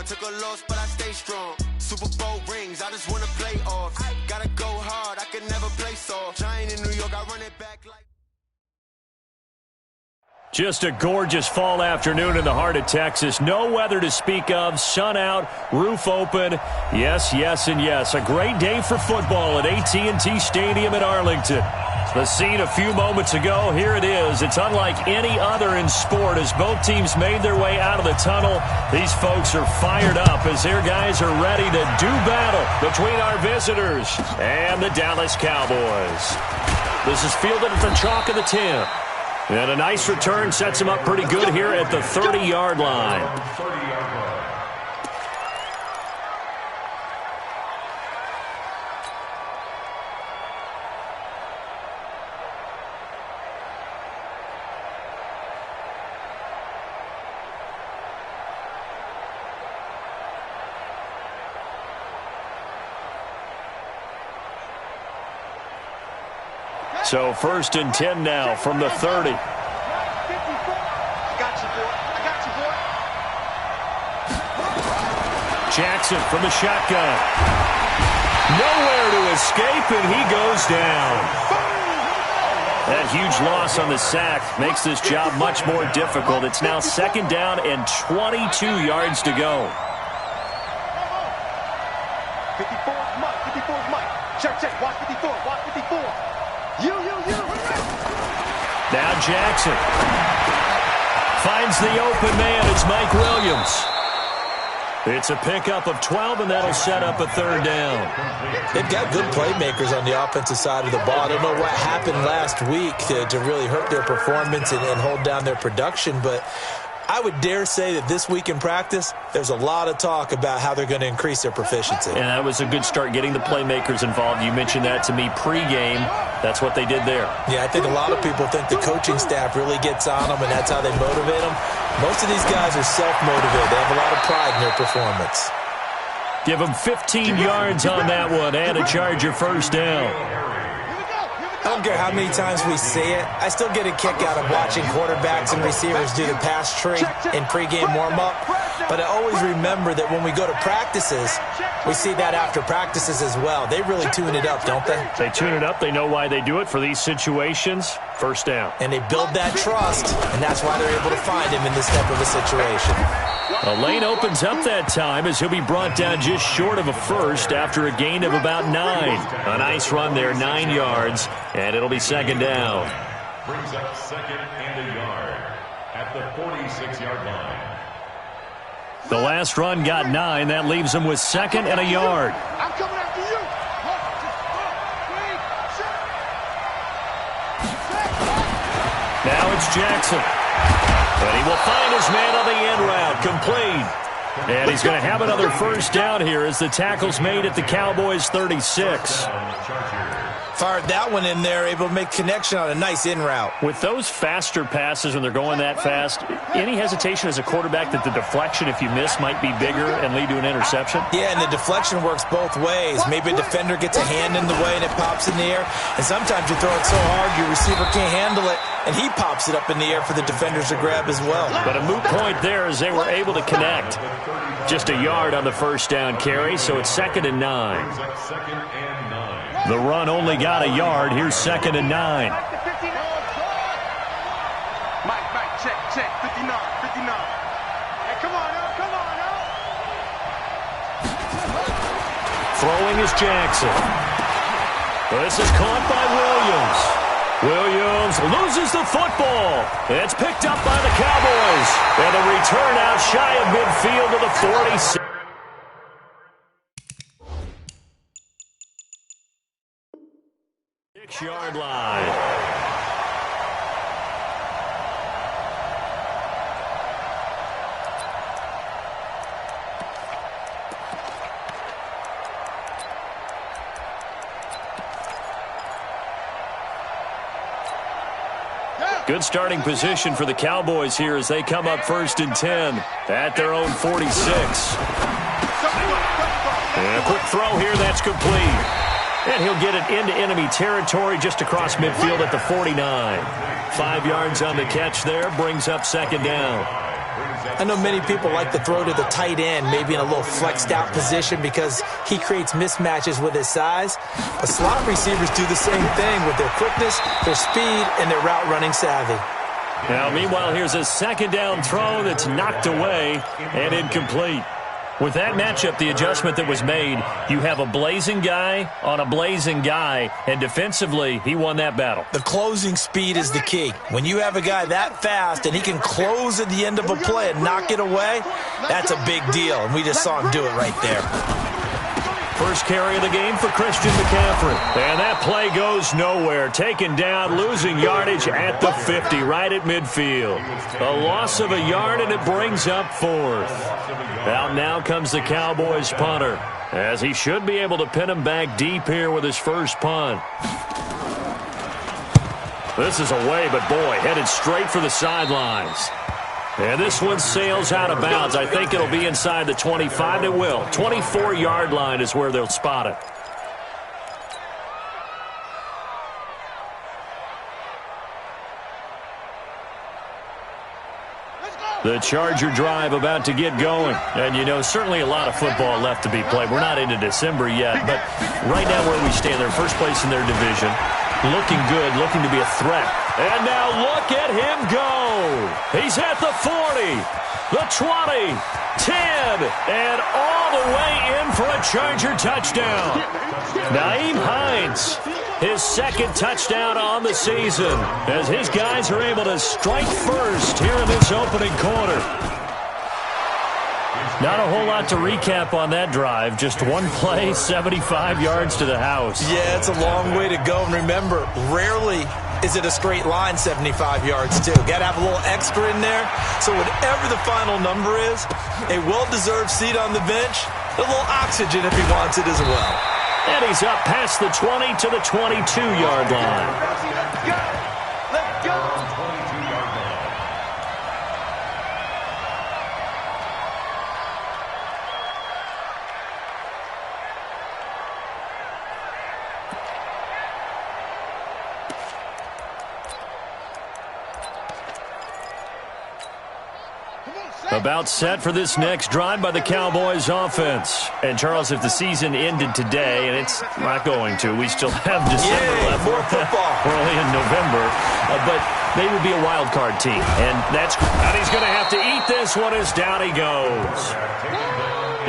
took a loss, but I stay strong. Super Bowl rings, I just want to play off. Gotta go hard, I can never play soft. Giant in New York, I run it back like... Just a gorgeous fall afternoon in the heart of Texas. No weather to speak of. Sun out, roof open. Yes, yes, and yes. A great day for football at AT&T Stadium in Arlington. The scene a few moments ago, here it is. It's unlike any other in sport as both teams made their way out of the tunnel. These folks are fired up as their guys are ready to do battle between our visitors and the Dallas Cowboys. This is fielded at the chalk of the 10. And a nice return sets him up pretty good here at the 30-yard line. So 1st and 10 now from the 30. Jackson from the shotgun. Nowhere to escape, and he goes down. That huge loss on the sack makes this job much more difficult. It's now 2nd down and 22 yards to go. 54's Mike. 54's Mike. Check. Watch 54. Watch 54. You. Now Jackson finds the open man. It's Mike Williams. It's a pickup of 12, and that'll set up a 3rd down. They've got good playmakers on the offensive side of the ball. I don't know what happened last week to really hurt their performance and hold down their production, but I would dare say that this week in practice, there's a lot of talk about how they're going to increase their proficiency. And that was a good start getting the playmakers involved. You mentioned that to me pregame. That's what they did there. Yeah, I think a lot of people think the coaching staff really gets on them, and that's how they motivate them. Most of these guys are self-motivated. They have a lot of pride in their performance. Give them 15 yards on that one and a Charger 1st down. I don't care how many times we see it. I still get a kick out of watching quarterbacks and receivers do the pass tree in pregame warm-up. But I always remember that when we go to practices, we see that after practices as well. They really tune it up, don't they? They tune it up. They know why they do it for these situations. 1st down. And they build that trust, and that's why they're able to find him in this type of a situation. A lane opens up that time as he'll be brought down just short of a 1st after a gain of about 9. A nice run there, 9 yards, and it'll be 2nd down. Brings up 2nd and a yard at the 46-yard line. The last run got 9. That leaves him with 2nd and a yard. I'm coming after you. Now it's Jackson. And he will find his man on the end route, complete. And he's going to have another 1st down here as the tackle's made at the Cowboys' 36. Fired that one in there, able to make connection on a nice in route. With those faster passes when they're going that fast, any hesitation as a quarterback that the deflection, if you miss, might be bigger and lead to an interception? Yeah, and the deflection works both ways. Maybe a defender gets a hand in the way and it pops in the air. And sometimes you throw it so hard your receiver can't handle it, and he pops it up in the air for the defenders to grab as well. But a moot point there as they were able to connect. Just a yard on the 1st down carry, so it's 2nd and 9. The run only got a yard. Here's 2nd and 9. Mike, check. 59. Hey, come on now. Throwing is Jackson. This is caught by Williams. Williams loses the football. It's picked up by the Cowboys. And a return out shy of midfield to the 46. Yard line. Good starting position for the Cowboys here as they come up 1st and 10 at their own 46. And a quick throw here, that's complete. And he'll get it into enemy territory just across midfield at the 49. 5 yards on the catch there, brings up 2nd down. I know many people like to throw to the tight end, maybe in a little flexed out position because he creates mismatches with his size. But slot receivers do the same thing with their quickness, their speed, and their route running savvy. Now, meanwhile, here's a second down throw that's knocked away and incomplete. With that matchup, the adjustment that was made, you have a blazing guy on a blazing guy, and defensively, he won that battle. The closing speed is the key. When you have a guy that fast and he can close at the end of a play and knock it away, that's a big deal, and we just saw him do it right there. First carry of the game for Christian McCaffrey. And that play goes nowhere. Taken down, losing yardage at the 50, right at midfield. A loss of a yard, and it brings up fourth. Out now comes the Cowboys punter, as he should be able to pin him back deep here with his first punt. This is away, but boy, headed straight for the sidelines. And this one sails out of bounds. I think it'll be inside the 25. It will. 24-yard line is where they'll spot it. The Charger drive about to get going. And, you know, certainly a lot of football left to be played. We're not into December yet, but right now where we stand, they're first place in their division. Looking good, looking to be a threat. And now look at him go. He's at the 40, the 20, 10, and all the way in for a Charger touchdown. Nyheim Hines, his second touchdown on the season, as his guys are able to strike first here in this opening quarter. Not a whole lot to recap on that drive. Just one play, 75 yards to the house. Yeah, it's a long way to go. And remember, rarely is it a straight line 75 yards, too. Got to have a little extra in there. So whatever the final number is, a well-deserved seat on the bench, a little oxygen if he wants it as well. And he's up past the 20 to the 22-yard line. Let's go. About set for this next drive by the Cowboys offense. And, Charles, if the season ended today, and it's not going to, we still have December left. More football. We're only in November. But they would be a wild card team. And he's going to have to eat this one as down he goes.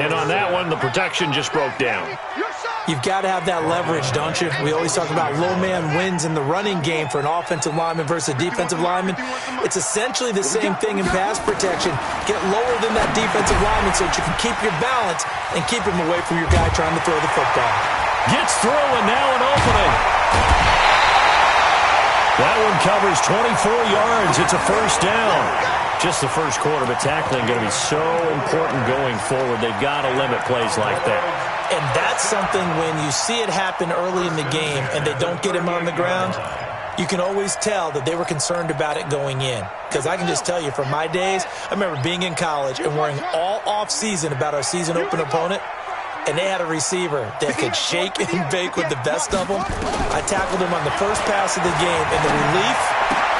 And on that one, the protection just broke down. You've got to have that leverage, don't you? We always talk about low man wins in the running game for an offensive lineman versus a defensive lineman. It's essentially the same thing in pass protection. Get lower than that defensive lineman so that you can keep your balance and keep him away from your guy trying to throw the football. Gets through, and now an opening. That one covers 24 yards. It's a first down. Just the first quarter, but tackling going to be so important going forward. They've got to limit plays like that. And that's something when you see it happen early in the game and they don't get him on the ground, you can always tell that they were concerned about it going in. Because I can just tell you from my days, I remember being in college and worrying all off-season about our season open opponent, and they had a receiver that could shake and bake with the best of them. I tackled him on the first pass of the game, and the relief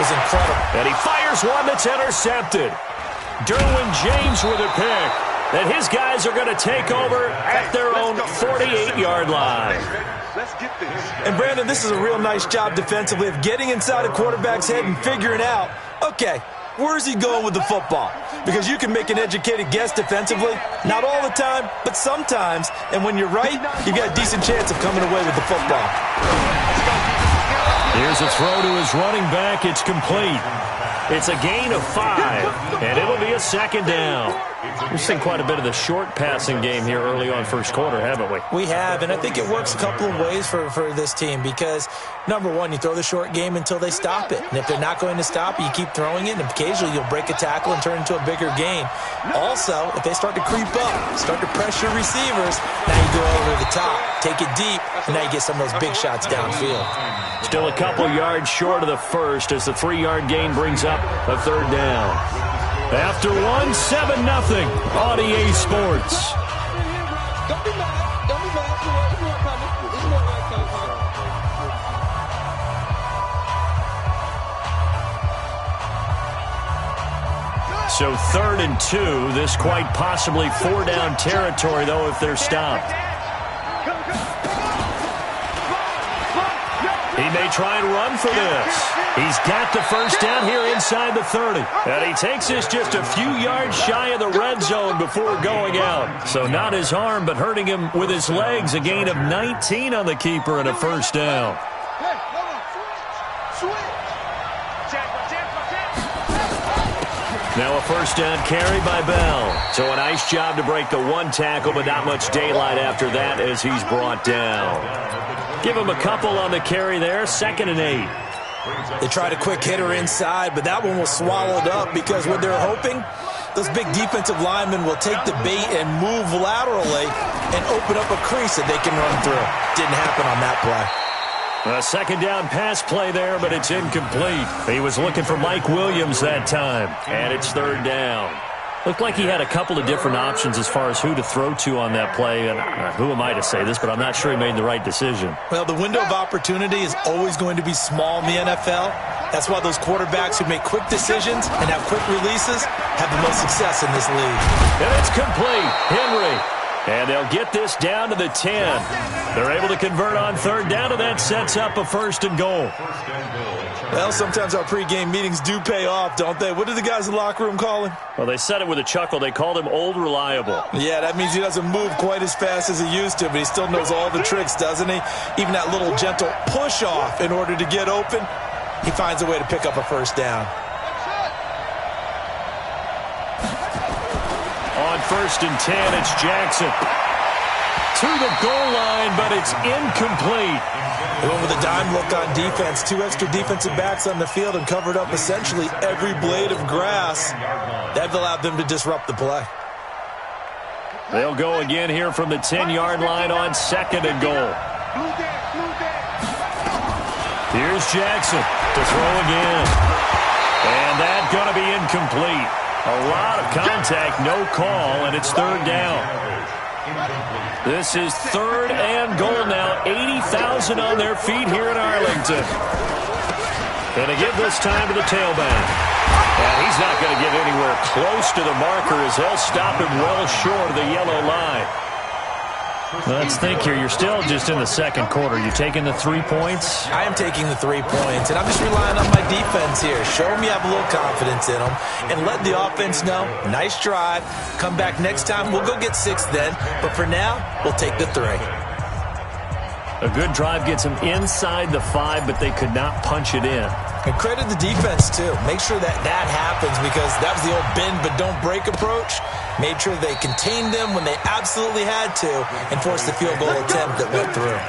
was incredible. And he fires one that's intercepted. Derwin James with a pick. And his guys are going to take over at their own 48-yard line. Let's get this. And, Brandon, this is a real nice job defensively of getting inside a quarterback's head and figuring out, okay, where's he going with the football? Because you can make an educated guess defensively. Not all the time, but sometimes. And when you're right, you've got a decent chance of coming away with the football. Here's a throw to his running back. It's complete. It's a gain of 5, and it'll be a second down. We've seen quite a bit of the short passing game here early on first quarter, haven't we? We have, and I think it works a couple of ways for this team because, number one, you throw the short game until they stop it. And if they're not going to stop it, you keep throwing it, and occasionally you'll break a tackle and turn it into a bigger gain. Also, if they start to creep up, start to pressure receivers, now you go over the top, take it deep, and now you get some of those big shots downfield. Still a couple yards short of the first as the 3-yard gain brings up a third down. After one, 7-0 on EA Sports. Don't be mad. Don't be mad. It's more coming. It's more coming. So 3rd and 2. This quite possibly 4-down territory, though, if they're stopped. He may try and run for this. He's got the first down here inside the 30. And he takes this just a few yards shy of the red zone before going out. So not his arm, but hurting him with his legs. A gain of 19 on the keeper and a first down. Now a first down carry by Bell. So a nice job to break the one tackle, but not much daylight after that as he's brought down. Give him a couple on the carry there. 2nd and 8. They tried a quick hitter inside, but that one was swallowed up because what they're hoping, those big defensive linemen will take the bait and move laterally and open up a crease that they can run through. Didn't happen on that play. A 2nd down pass play there, but it's incomplete. He was looking for Mike Williams that time, and it's 3rd down. Looked like he had a couple of different options as far as who to throw to on that play. And who am I to say this, but I'm not sure he made the right decision. Well, the window of opportunity is always going to be small in the NFL. That's why those quarterbacks who make quick decisions and have quick releases have the most success in this league. And it's complete. Henry. And they'll get this down to the 10. They're able to convert on 3rd down, and that sets up a 1st and goal. Well, sometimes our pregame meetings do pay off, don't they? What did the guys in the locker room call him? Well, they said it with a chuckle. They called him Old Reliable. Yeah, that means he doesn't move quite as fast as he used to, but he still knows all the tricks, doesn't he? Even that little gentle push-off in order to get open, he finds a way to pick up a first down. On 1st and 10, it's Jackson. To the goal line, but it's incomplete. They went with a dime look on defense. 2 extra defensive backs on the field and covered up essentially every blade of grass. That allowed them to disrupt the play. They'll go again here from the 10-yard line on 2nd and goal. Here's Jackson to throw again. And that's going to be incomplete. A lot of contact, no call, and it's 3rd down. This is 3rd and goal now. 80,000 on their feet here in Arlington. And they give this time to the tailback. And he's not going to get anywhere close to the marker as they'll stop him well short of the yellow line. Let's think here. You're still just in the 2nd quarter. You taking the 3 points? I am taking the 3 points, and I'm just relying on my defense here. Show them you have a little confidence in them, and let the offense know, nice drive. Come back next time. We'll go get 6 then, but for now, we'll take the 3. A good drive gets them inside the 5, but they could not punch it in. And credit the defense, too. Make sure that happens because that was the old bend but don't break approach. Made sure they contained them when they absolutely had to and forced the field goal attempt that went through.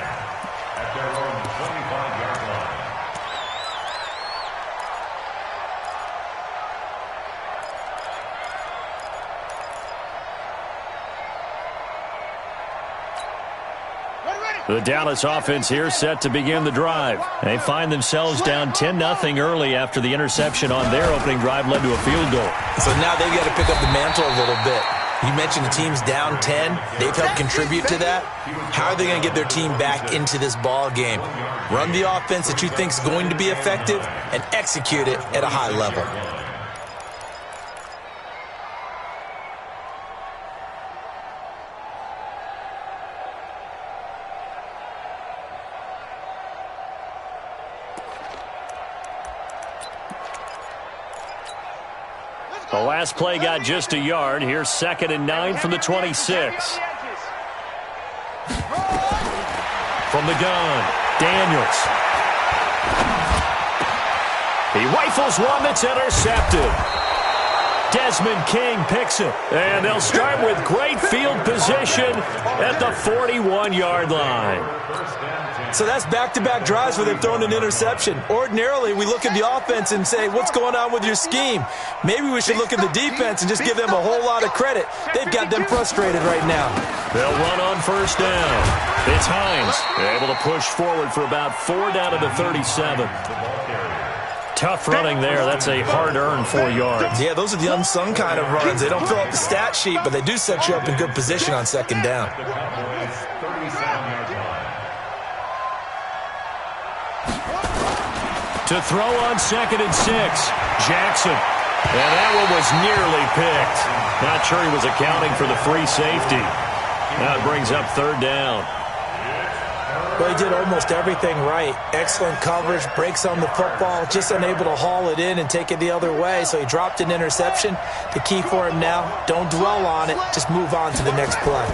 The Dallas offense here set to begin the drive. They find themselves down 10-0 early after the interception on their opening drive led to a field goal. So now they've got to pick up the mantle a little bit. You mentioned the team's down 10. They've helped contribute to that. How are they going to get their team back into this ball game? Run the offense that you think is going to be effective and execute it at a high level. The last play got just a yard. Here's 2nd and 9 from the 26. From the gun, Daniels. He rifles one that's intercepted. Desmond King picks it. And they'll start with great field position at the 41-yard line. So that's back-to-back drives where they've thrown an interception. Ordinarily, we look at the offense and say, what's going on with your scheme? Maybe we should look at the defense and just give them a whole lot of credit. They've got them frustrated right now. They'll run on 1st down. It's Hines. They're able to push forward for about 4 down to the 37. Tough running there. That's a hard-earned 4 yards. Yeah, those are the unsung kind of runs. They don't fill up the stat sheet, but they do set you up in good position on 2nd down. To throw on 2nd and 6. Jackson And that one was nearly picked. Not sure he was accounting for the free safety. Now it brings up third down. Well, he did almost everything right. Excellent coverage, breaks on the football, just unable to haul it in and take it the other way, so he dropped an interception. The key for him now, don't dwell on it, just move on to the next play.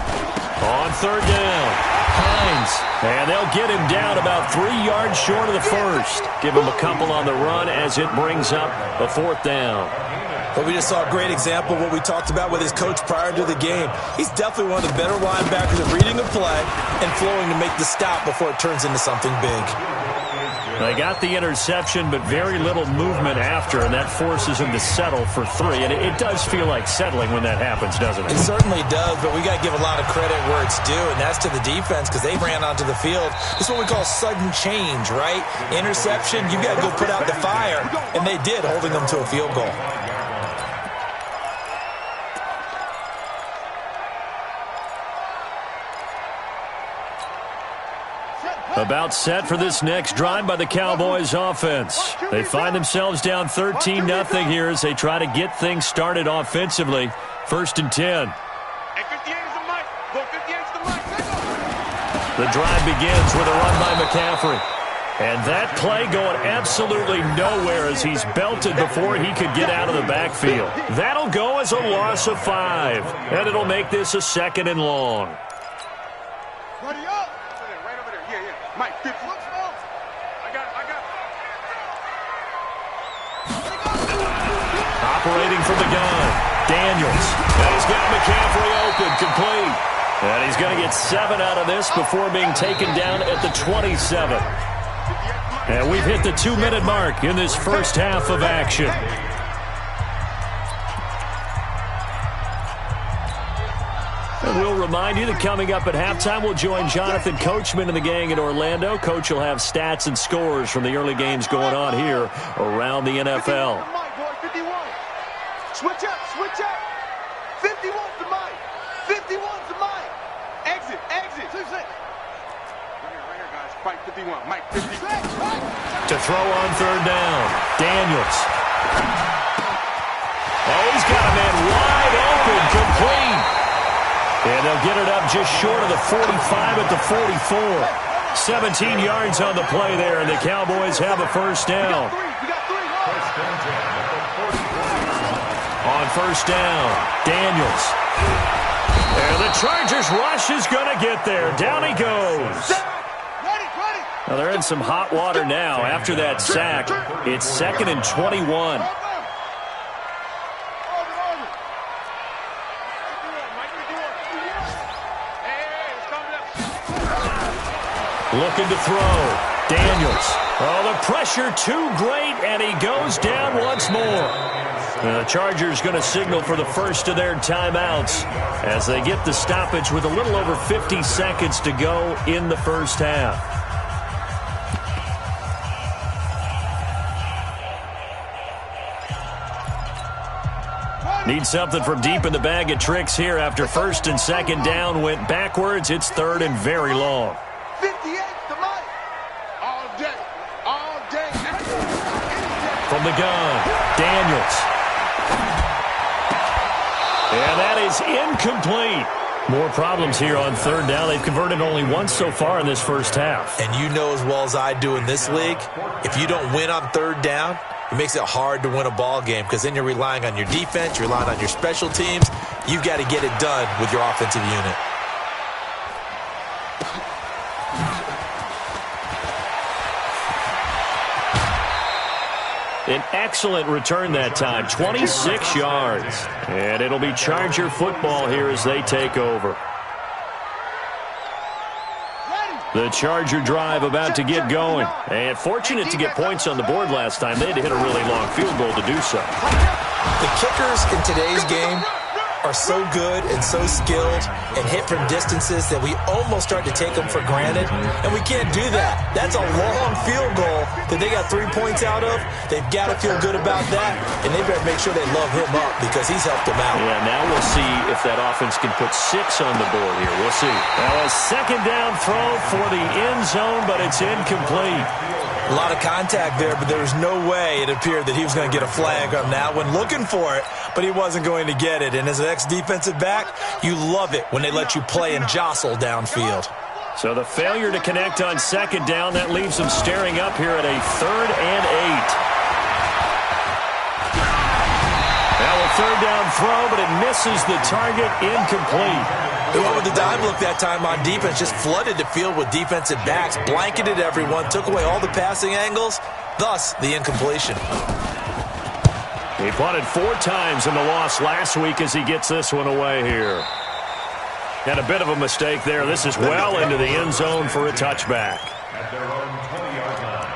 On third down, Hines. And they'll get him down about 3 yards short of the first. Give him a couple on the run as it brings up a fourth down. But we just saw a great example of what we talked about with his coach prior to the game. He's definitely one of the better linebackers at reading a play and flowing to make the stop before it turns into something big. They got the interception, but very little movement after, and that forces him to settle for 3. And it does feel like settling when that happens, doesn't it? It certainly does, but we got to give a lot of credit where it's due, and that's to the defense because they ran onto the field. This is what we call sudden change, right? Interception, you got to go put out the fire, and they did, holding them to a field goal. About set for this next drive by the Cowboys offense. They find themselves down 13-0 here as they try to get things started offensively. First and 10. The drive begins with a run by McCaffrey. And that play going absolutely nowhere as he's belted before he could get out of the backfield. That'll go as a loss of 5. And it'll make this a second and long. Mike, 50. I got it. Operating from the gun, Daniels. And he's got McCaffrey open, complete. And he's going to get 7 out of this before being taken down at the 27. And we've hit the 2-minute mark in this first half of action. And we'll remind you that coming up at halftime, we'll join Jonathan Coachman and the gang in Orlando. Coach will have stats and scores from the early games going on here around the NFL. 51. Switch up. 51 to Mike. 51 to Mike. Exit. Right here, guys. Fight 51. Mike, 50. To throw on third down, Daniels. Oh, he's got a man wide open, complete. And they'll get it up just short of the 45 at the 44. 17 yards on the play there, and the Cowboys have a first down. On first down, Daniels. And the Chargers rush is going to get there. Down he goes. Now they're in some hot water now after that sack. It's 2nd and 21. Looking to throw. Daniels. Oh, the pressure too great, and he goes down once more. The Chargers going to signal for the first of their timeouts as they get the stoppage with a little over 50 seconds to go in the first half. Need something from deep in the bag of tricks here after first and second down went backwards. It's third and very long. 58 to Mike. All day. From the gun, Daniels. And that is incomplete. More problems here on third down. They've converted only once so far in this first half. And you know as well as I do in this league, if you don't win on third down, it makes it hard to win a ball game because then you're relying on your defense, you're relying on your special teams. You've got to get it done with your offensive unit. An excellent return that time, 26 yards. And it'll be Charger football here as they take over. The Charger drive about to get going. And fortunate to get points on the board last time. They had to hit a really long field goal to do so. The kickers in today's game are so good and so skilled and hit from distances that we almost start to take them for granted, and we can't do that. That's a long field goal that they got 3 points out of. They've got to feel good about that, and they better make sure they love him up because he's helped them out. Yeah, now we'll see if that offense can put 6 on the board here. We'll see. Now a second down throw for the end zone, but it's incomplete. A lot of contact there, but there was no way it appeared that he was going to get a flag on that one. Looking for it, but he wasn't going to get it. And as an ex-defensive back, you love it when they let you play and jostle downfield. So the failure to connect on second down, that leaves them staring up here at a 3rd and 8. Now a 3rd down throw, but it misses the target, incomplete. They went with the dive look that time on defense, just flooded the field with defensive backs, blanketed everyone, took away all the passing angles, thus the incompletion. He punted 4 times in the loss last week as he gets this one away here. And a bit of a mistake there. This is well into the end zone for a touchback. At their own 20-yard line.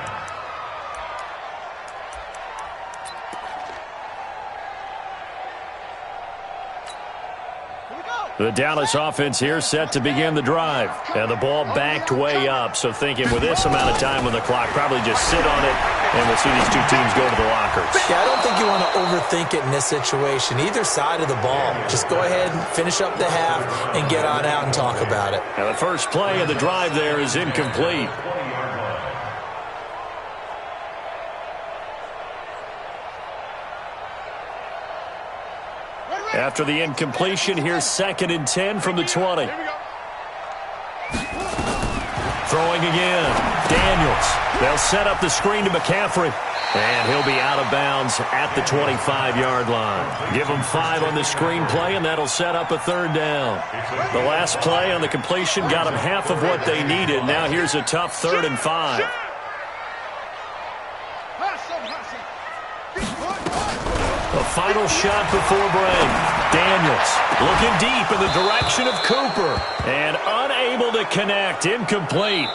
The Dallas offense here set to begin the drive. And the ball backed way up. So thinking with this amount of time on the clock, probably just sit on it, and we'll see these two teams go to the lockers. Yeah, I don't think you want to overthink it in this situation. Either side of the ball. Just go ahead and finish up the half and get on out and talk about it. Now the first play of the drive there is incomplete. After the incompletion, here's 2nd and 10 from the 20. Throwing again. Daniels. They'll set up the screen to McCaffrey. And he'll be out of bounds at the 25-yard line. Give him 5 on the screen play, and that'll set up a 3rd down. The last play on the completion got them half of what they needed. Now here's a tough 3rd and 5. The final shot before break. Daniels looking deep in the direction of Cooper. And unable to connect. Incomplete.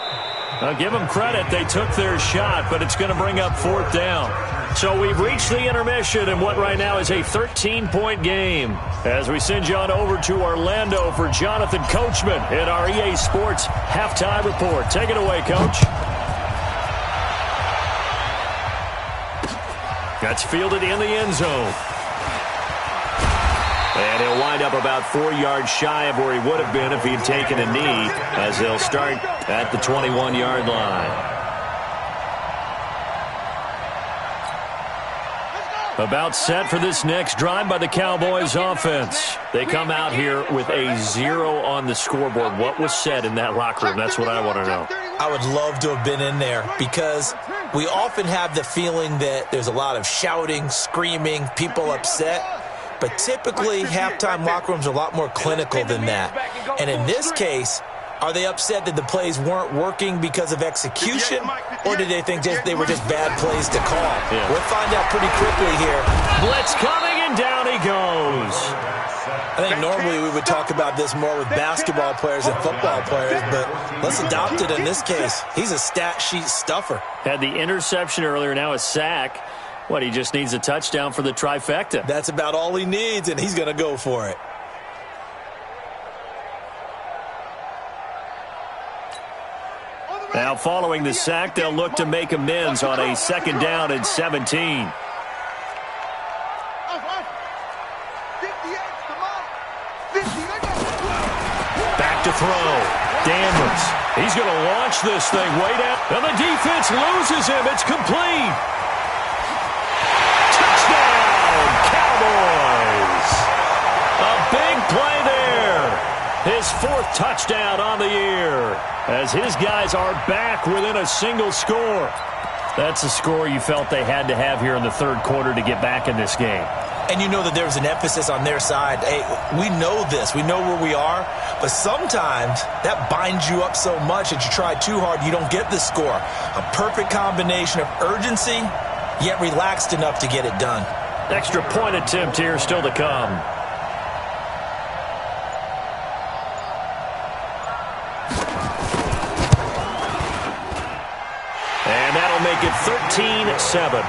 I'll give them credit. They took their shot, but it's going to bring up 4th down. So we've reached the intermission in what right now is a 13-point game. As we send you on over to Orlando for Jonathan Coachman in our EA Sports Halftime Report. Take it away, Coach. That's fielded in the end zone. And he'll wind up about 4 yards shy of where he would have been if he had taken a knee, as they'll start at the 21-yard line. About set for this next drive by the Cowboys offense. They come out here with a 0 on the scoreboard. What was said in that locker room? That's what I want to know. I would love to have been in there because we often have the feeling that there's a lot of shouting, screaming, people upset. But typically, halftime locker rooms are a lot more clinical than that. And in this case, are they upset that the plays weren't working because of execution, or did they think they were just bad plays to call? Yeah. We'll find out pretty quickly here. Blitz coming, and down he goes. I think normally we would talk about this more with basketball players and football players, but let's adopt it in this case. He's a stat sheet stuffer. Had the interception earlier, now a sack. What, he just needs a touchdown for the trifecta. That's about all he needs, and he's going to go for it. Now following the sack, they'll look to make amends on a 2nd down and 17. Back to throw. Daniels. He's going to launch this thing way down. And the defense loses him. It's complete. Touchdown, Cowboys. A big play there. His 4th touchdown on the year, as his guys are back within a single score. That's a score you felt they had to have here in the 3rd quarter to get back in this game. And you know that there was an emphasis on their side. Hey, we know this. We know where we are. But sometimes that binds you up so much that you try too hard, you don't get the score. A perfect combination of urgency, yet relaxed enough to get it done. Extra point attempt here still to come. And that'll make it 13-7.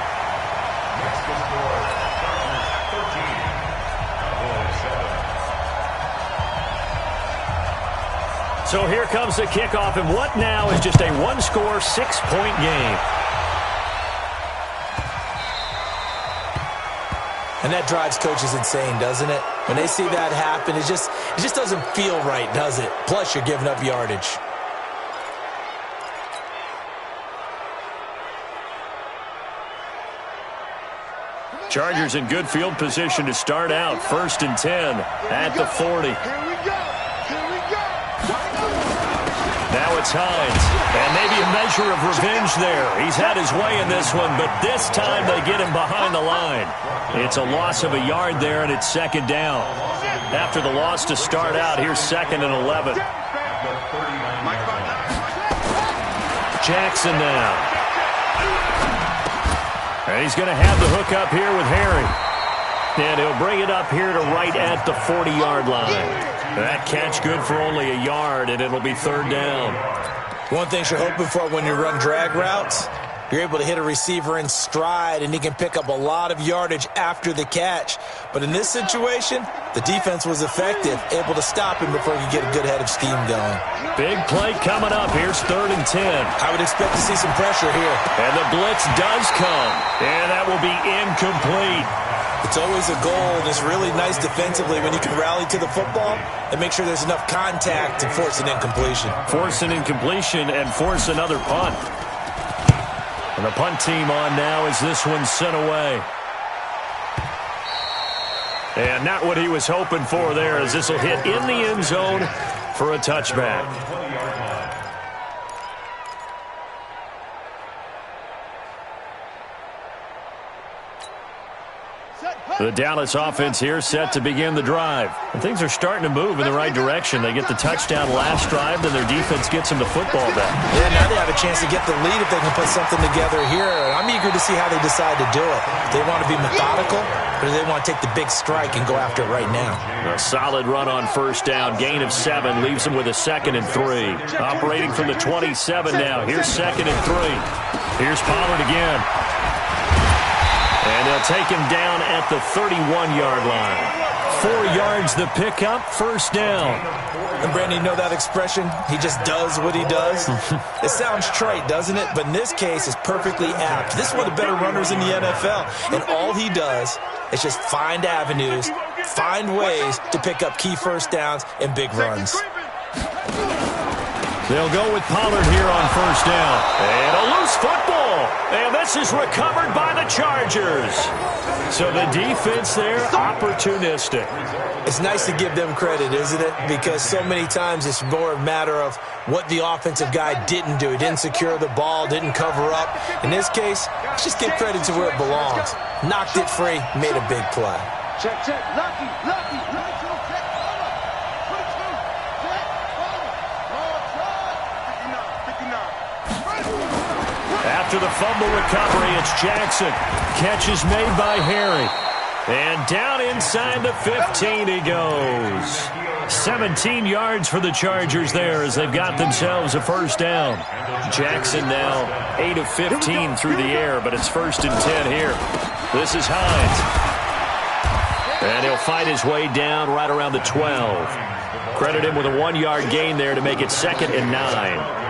So here comes the kickoff, and what now is just a 1-score, 6-point game. And that drives coaches insane, doesn't it? When they see that happen, it just doesn't feel right, does it? Plus, you're giving up yardage. Chargers in good field position to start out. 1st and 10 at the 40. Now it's Hines. And maybe a measure of revenge there. He's had his way in this one, but this time they get him behind the line. It's a loss of a yard there, and it's 2nd down. After the loss to start out, here's 2nd and 11. Jackson now. And he's going to have the hook up here with Harry. And he'll bring it up here to right at the 40-yard line. That catch good for only a yard, and it'll be 3rd down. One thing you're hoping for when you run drag routes, you're able to hit a receiver in stride, and he can pick up a lot of yardage after the catch. But in this situation, the defense was effective, able to stop him before he could get a good head of steam going. Big play coming up. Here's 3rd and 10. I would expect to see some pressure here. And the blitz does come, and that will be incomplete. It's always a goal, and it's really nice defensively when you can rally to the football and make sure there's enough contact to force an incompletion. Force an incompletion and force another punt. And the punt team on now as this one's sent away. And not what he was hoping for there, as this will hit in the end zone for a touchback. The Dallas offense here set to begin the drive. And things are starting to move in the right direction. They get the touchdown last drive, then their defense gets them the football back. Yeah, now they have a chance to get the lead if they can put something together here. And I'm eager to see how they decide to do it. Do they want to be methodical, or do they want to take the big strike and go after it right now? A solid run on 1st down. Gain of 7 leaves them with a 2nd and 3. Operating from the 27 now. Here's 2nd and 3. Here's Pollard again. And they'll take him down at the 31-yard line. 4 yards the pickup, 1st down. And Brandon, you know that expression? He just does what he does. It sounds trite, doesn't it? But in this case, it's perfectly apt. This is one of the better runners in the NFL. And all he does is just find avenues, find ways to pick up key 1st downs and big runs. They'll go with Pollard here on 1st down. And a loose football. And this is recovered by the Chargers. So the defense there, opportunistic. It's nice to give them credit, isn't it? Because so many times it's more a matter of what the offensive guy didn't do. He didn't secure the ball, didn't cover up. In this case, let's just give credit to where it belongs. Knocked it free, made a big play. Check, check, lucky, lucky, lucky. After the fumble recovery, it's Jackson. Catch is made by Harry. And down inside the 15 he goes. 17 yards for the Chargers there as they've got themselves a 1st down. Jackson now 8 of 15 through the air, but it's 1st and 10 here. This is Hines. And he'll fight his way down right around the 12. Credit him with a 1-yard gain there to make it 2nd and 9.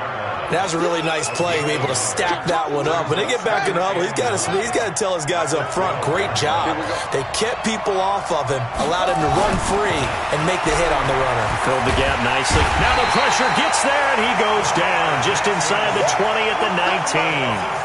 That was a really nice play, to be able to stack that one up. When they get back in the huddle, he's got to tell his guys up front, great job. They kept people off of him, allowed him to run free, and make the hit on the runner. Filled the gap nicely. Now the pressure gets there, and he goes down just inside the 20 at the 19.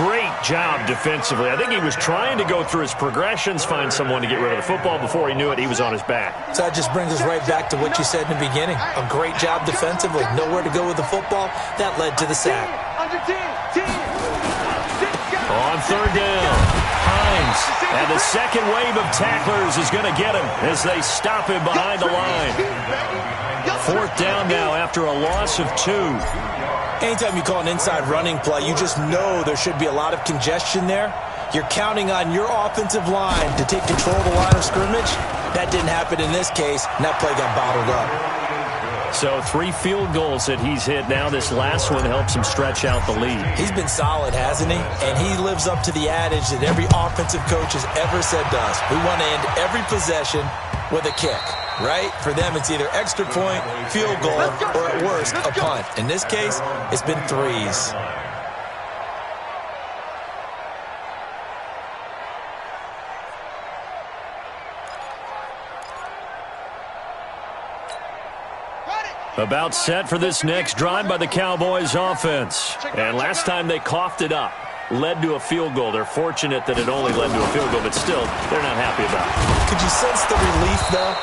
Great job defensively. I think he was trying to go through his progressions, find someone to get rid of the football. Before he knew it, he was on his back. So that just brings us right back to what you said in the beginning. A great job defensively. Nowhere to go with the football. That led to the sack. On 3rd down, Hines. And the second wave of tacklers is going to get him as they stop him behind the line. 4th down now after a loss of 2. Anytime you call an inside running play, you just know there should be a lot of congestion there. You're counting on your offensive line to take control of the line of scrimmage. That didn't happen in this case, and that play got bottled up. So 3 field goals that he's hit now. This last one helps him stretch out the lead. He's been solid, hasn't he? And he lives up to the adage that every offensive coach has ever said to us. We want to end every possession with a kick. Right? For them, it's either extra point, field goal, or at worst, a punt. In this case, it's been 3s. About set for this next drive by the Cowboys offense. And last time they coughed it up. led to a field goal. They're fortunate that it only led to a field goal, but still, they're not happy about it. Could you sense the relief, though,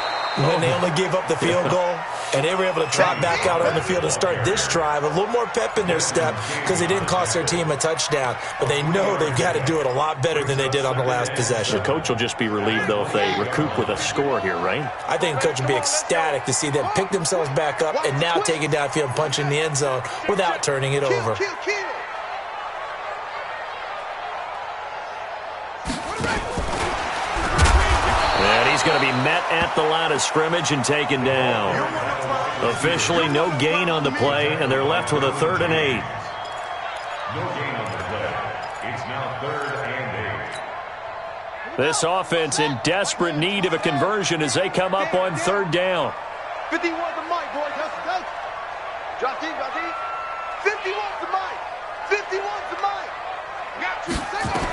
when they only gave up the field goal? And they were able to trot back out on the field and start this drive. A little more pep in their step because they didn't cost their team a touchdown. But they know they've got to do it a lot better than they did on the last possession. The coach will just be relieved, though, if they recoup with a score here, right? I think the coach would be ecstatic to see them pick themselves back up and now take it downfield and punch in the end zone without turning it over. And he's going to be met at the line of scrimmage and taken down. Officially, no gain on the play, and they're left with a 3rd and 8. No gain on the play. It's now 3rd and 8. This offense in desperate need of a conversion as they come up on 3rd down. 51 to Mike, boys. Hustle. Drop deep. 51 to Mike. 51 to Mike. Got 2 seconds.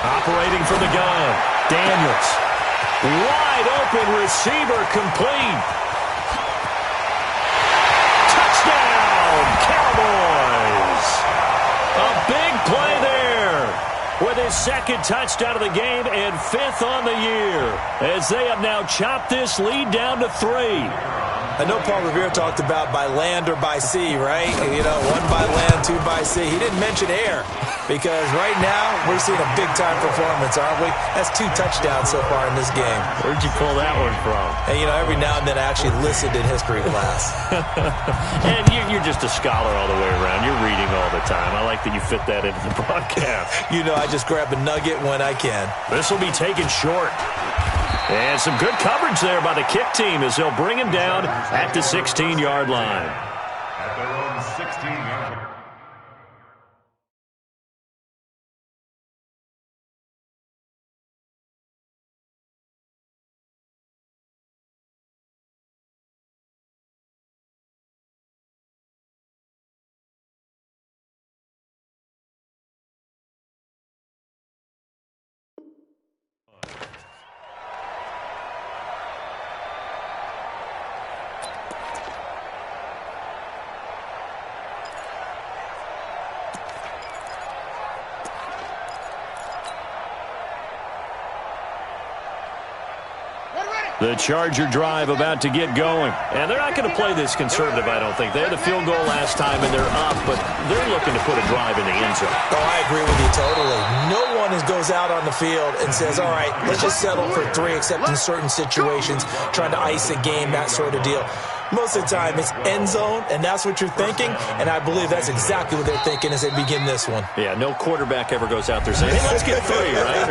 Operating from the gun, Daniels. Wide open receiver complete. Touchdown, Cowboys. A big play there with his 2nd touchdown of the game and 5th on the year as they have now chopped this lead down to 3. I know Paul Revere talked about by land or by sea, right? You know, 1 by land, 2 by sea. He didn't mention air because right now we're seeing a big-time performance, aren't we? That's 2 touchdowns so far in this game. Where'd you pull that one from? And, you know, every now and then I actually listened in history class. And you're just a scholar all the way around. You're reading all the time. I like that you fit that into the broadcast. You know, I just grab a nugget when I can. This will be taken short. And some good coverage there by the kick team as they'll bring him down at the 16-yard line. At their own 16-yard line. The Charger drive about to get going. And they're not going to play this conservative, I don't think. They had the field goal last time, and they're up, but they're looking to put a drive in the end zone. Oh, I agree with you totally. No one goes out on the field and says, all right, let's just settle for 3, except in certain situations, trying to ice a game, that sort of deal. Most of the time, it's end zone, and that's what you're thinking, and I believe that's exactly what they're thinking as they begin this one. Yeah, no quarterback ever goes out there saying, hey, let's get 3, right?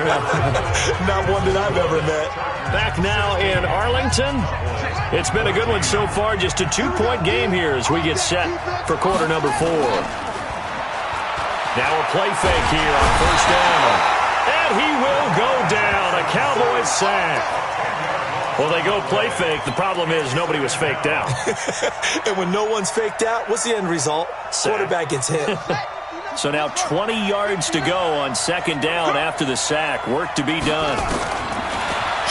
Not one that I've ever met. Back now in Arlington. It's been a good one so far, just a 2-point game here as we get set for quarter number 4. Now a play fake here on 1st down. And he will go down, a Cowboys sack. Well, they go play fake. The problem is nobody was faked out. And when no one's faked out, what's the end result? Sack. Quarterback gets hit. So now 20 yards to go on 2nd down after the sack. Work to be done.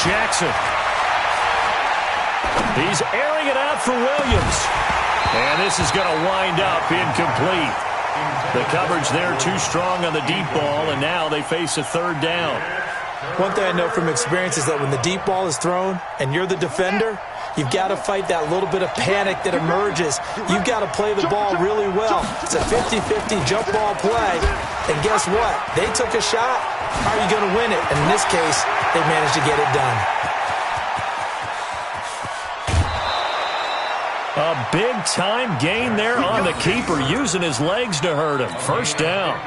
Jackson. He's airing it out for Williams. And this is going to wind up incomplete. The coverage there too strong on the deep ball, and now they face a 3rd down. One thing I know from experience is that when the deep ball is thrown and you're the defender, you've got to fight that little bit of panic that emerges. You've got to play the ball really well. It's a 50-50 jump ball play. And guess what? They took a shot. How are you going to win it? And in this case, they managed to get it done. A big-time gain there on the keeper, using his legs to hurt him. 1st down.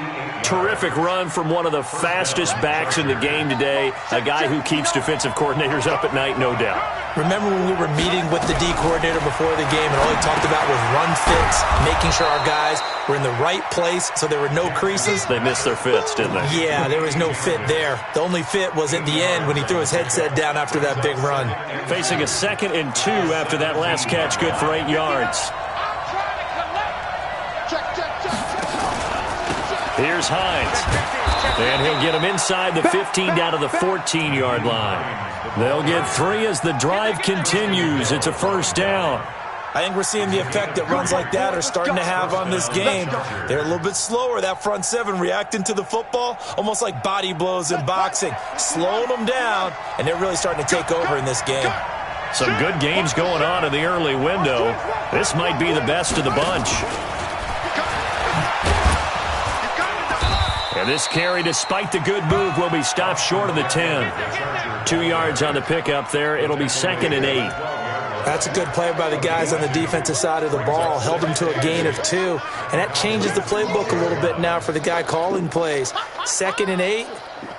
Terrific run from one of the fastest backs in the game today, a guy who keeps defensive coordinators up at night, no doubt. Remember when we were meeting with the D coordinator before the game and all he talked about was run fits, making sure our guys were in the right place so there were no creases? They missed their fits, didn't they? Yeah, there was no fit there. The only fit was at the end when he threw his headset down after that big run. Facing a 2nd and 2 after that last catch, good for 8 yards. Here's Hines. And he'll get him inside the 15 down to the 14-yard line. They'll get 3 as the drive continues. It's a 1st down. I think we're seeing the effect that runs like that are starting to have on this game. They're a little bit slower, that front seven, reacting to the football, almost like body blows in boxing, slowing them down, and they're really starting to take over in this game. Some good games going on in the early window. This might be the best of the bunch. And this carry, despite the good move, will be stopped short of the 10. 2 yards on the pickup there. It'll be 2nd and 8. That's a good play by the guys on the defensive side of the ball. Held them to a gain of 2. And that changes the playbook a little bit now for the guy calling plays. 2nd and 8.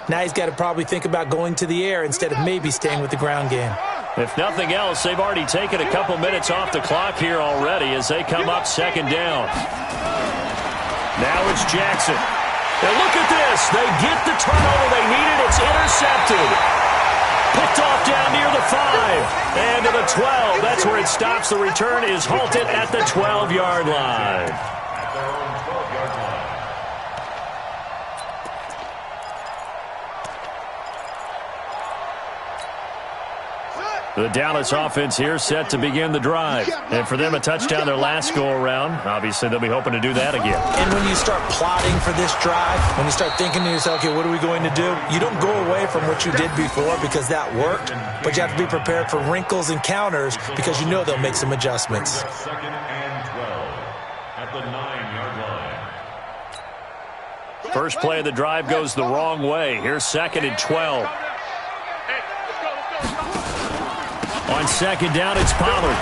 Now he's got to probably think about going to the air instead of maybe staying with the ground game. If nothing else, they've already taken a couple minutes off the clock here already as they come up 2nd down. Now it's Jackson. And look at this. They get the turnover they needed. It's intercepted. Picked off down near the 5. And to the 12. That's where it stops. The return is halted at the 12-yard line. The Dallas offense here set to begin the drive. And for them, a touchdown their last go-around. Obviously, they'll be hoping to do that again. And when you start plotting for this drive, when you start thinking to yourself, okay, what are we going to do? You don't go away from what you did before because that worked, but you have to be prepared for wrinkles and counters because you know they'll make some adjustments. 2nd and 12 at the 9-yard line. First play of the drive goes the wrong way. Here's 2nd and 12. On 2nd down, it's Pollard.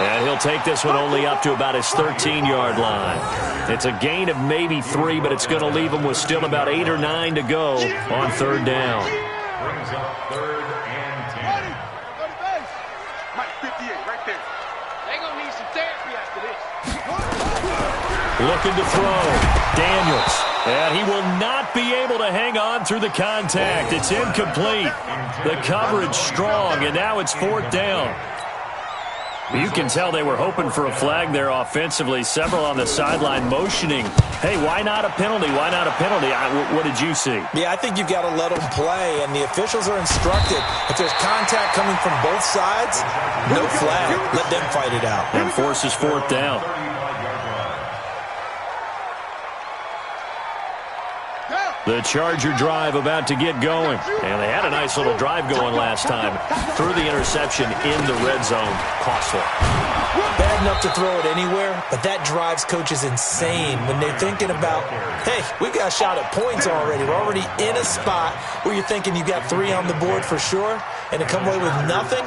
And he'll take this one only up to about his 13-yard line. It's a gain of maybe 3, but it's going to leave him with still about 8 or 9 to go on 3rd down. Brings up 3rd and 10. Mike 58, right there. They're going to need some therapy after this. Looking to throw. Daniels. And he will not be able to hang on through the contact. It's incomplete. The coverage strong, and now it's 4th down. You can tell they were hoping for a flag there offensively. Several on the sideline motioning. Hey, why not a penalty? Why not a penalty? What did you see? Yeah, I think you've got to let them play, and the officials are instructed. If there's contact coming from both sides, no flag. Let them fight it out. And forces 4th down. The Charger drive about to get going. And they had a nice little drive going last time. Threw the interception in the red zone. Costly. Bad enough to throw it anywhere, but that drives coaches insane when they're thinking about, hey, we've got a shot at points already. We're already in a spot where you're thinking you got 3 on the board for sure, and to come away with nothing,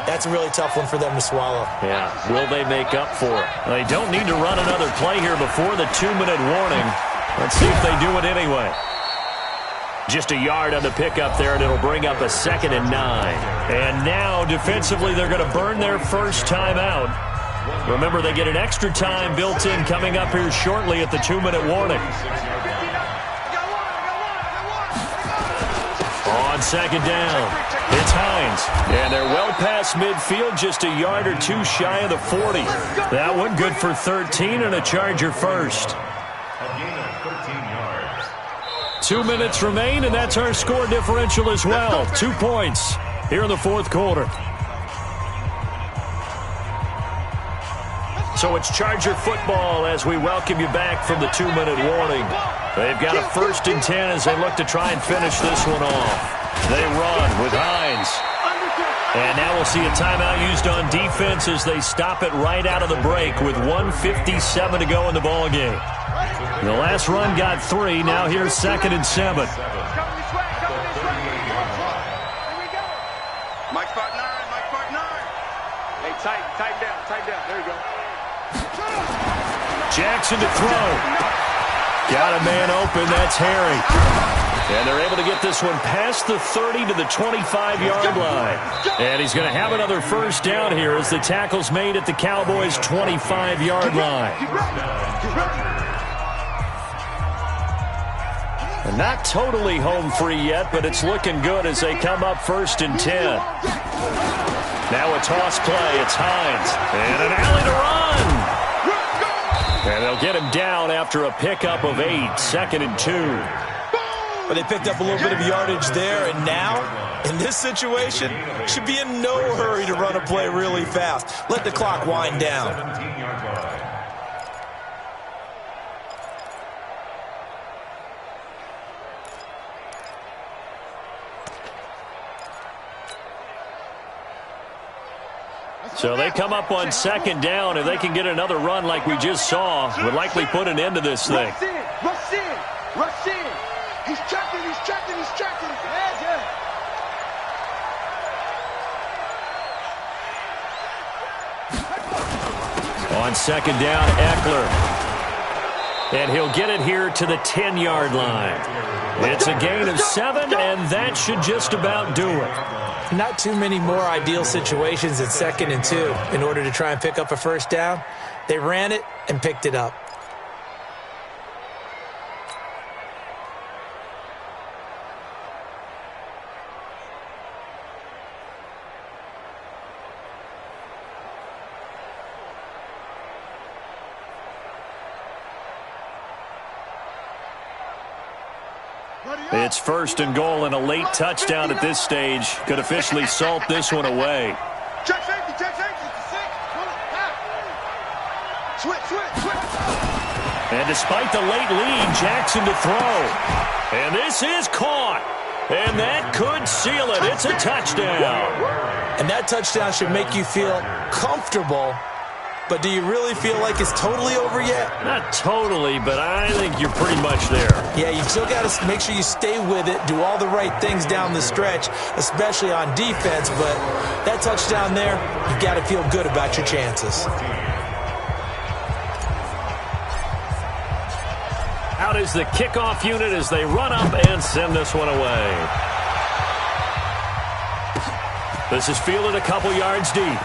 that's a really tough one for them to swallow. Yeah, will they make up for it? They don't need to run another play here before the 2-minute warning. Let's see if they do it anyway. Just a yard on the pickup there, and it'll bring up a 2nd and 9. And now, defensively, they're going to burn their first time out. Remember, they get an extra time built in coming up here shortly at the 2-minute warning. On 2nd down, it's Hines. And they're well past midfield, just a yard or 2 shy of the 40. That one good for 13 and a Charger first. 2 minutes remain, and that's our score differential as well. 2 points here in the 4th quarter. So it's Charger football as we welcome you back from the 2-minute warning. They've got a 1st and 10 as they look to try and finish this one off. They run with Hines. And now we'll see a timeout used on defense as they stop it right out of the break with 1:57 to go in the ballgame. The last run got 3. Now here's 2nd and 7. Mike 5'9", Mike 5'9". Hey, tighten down. There you go. Jackson to throw. Got a man open. That's Harry. And they're able to get this one past the 30 to the 25-yard line. And he's going to have another 1st down here as the tackle's made at the Cowboys' 25-yard line. And not totally home free yet, but it's looking good as they come up 1st and 10. Now a toss play. It's Hines. And an alley to run. And they'll get him down after a pickup of 8. 2nd and 2. But they picked up a little bit of yardage there, and now In this situation, should be in no hurry to run a play really fast. Let the clock wind down. 17-yard line. So they come up on second down. If they can get another run like we just saw, would likely put an end to this thing. Rush in, rush in, rush in. He's checking, he's checking, he's checking. On second down, Eckler. And he'll get it here to the 10-yard line. It's a gain of 7, and that should just about do it. Not too many more ideal situations at 2nd and 2 in order to try and pick up a first down. They ran it and picked it up. It's 1st and goal, and a late touchdown at this stage could officially salt this one away. Check safety, it's a 6. Switch. And despite the late lead, Jackson to throw. And this is caught. And that could seal it. It's a touchdown. And that touchdown should make you feel comfortable. But do you really feel like it's totally over yet? Not totally, but I think you're pretty much there. Yeah, you still got to make sure you stay with it, do all the right things down the stretch, especially on defense. But that touchdown there, you got to feel good about your chances. Out is the kickoff unit as they run up and send this one away. This is fielded a couple yards deep.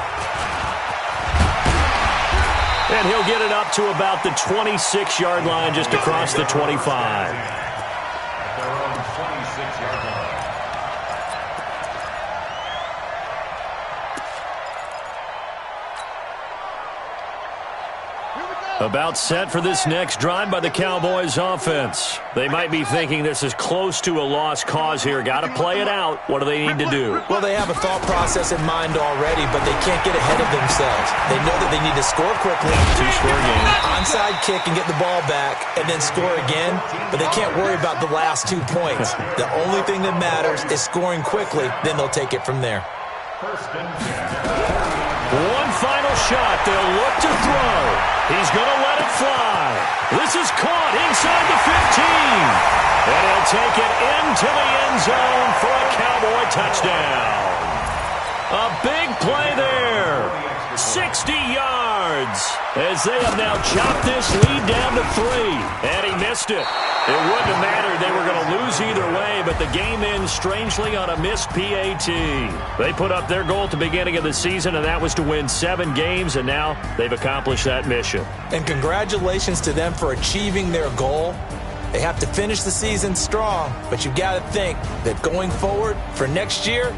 And he'll get it up to about the 26-yard line, just across the 25. Their own 26-yard line. About set for this next drive by the Cowboys offense. They might be thinking this is close to a lost cause here. Got to play it out. What do they need to do? Well, they have a thought process in mind already, but they can't get ahead of themselves. They know that they need to score quickly. Two-score game. Onside kick and get the ball back and then score again, but they can't worry about the last 2 points. The only thing that matters is scoring quickly, then they'll take it from there. One final shot. They'll look to throw. He's going to let it fly. This is caught inside the 15. And he'll take it into the end zone for a Cowboy touchdown. A big play there. 60 yards as they have now chopped this lead down to 3. And he missed it. It wouldn't have mattered. They were going to lose either way, but the game ends strangely on a missed PAT. They put up their goal at the beginning of the season, and that was to win 7 games, and now they've accomplished that mission. And congratulations to them for achieving their goal. They have to finish the season strong, but you've got to think that going forward for next year,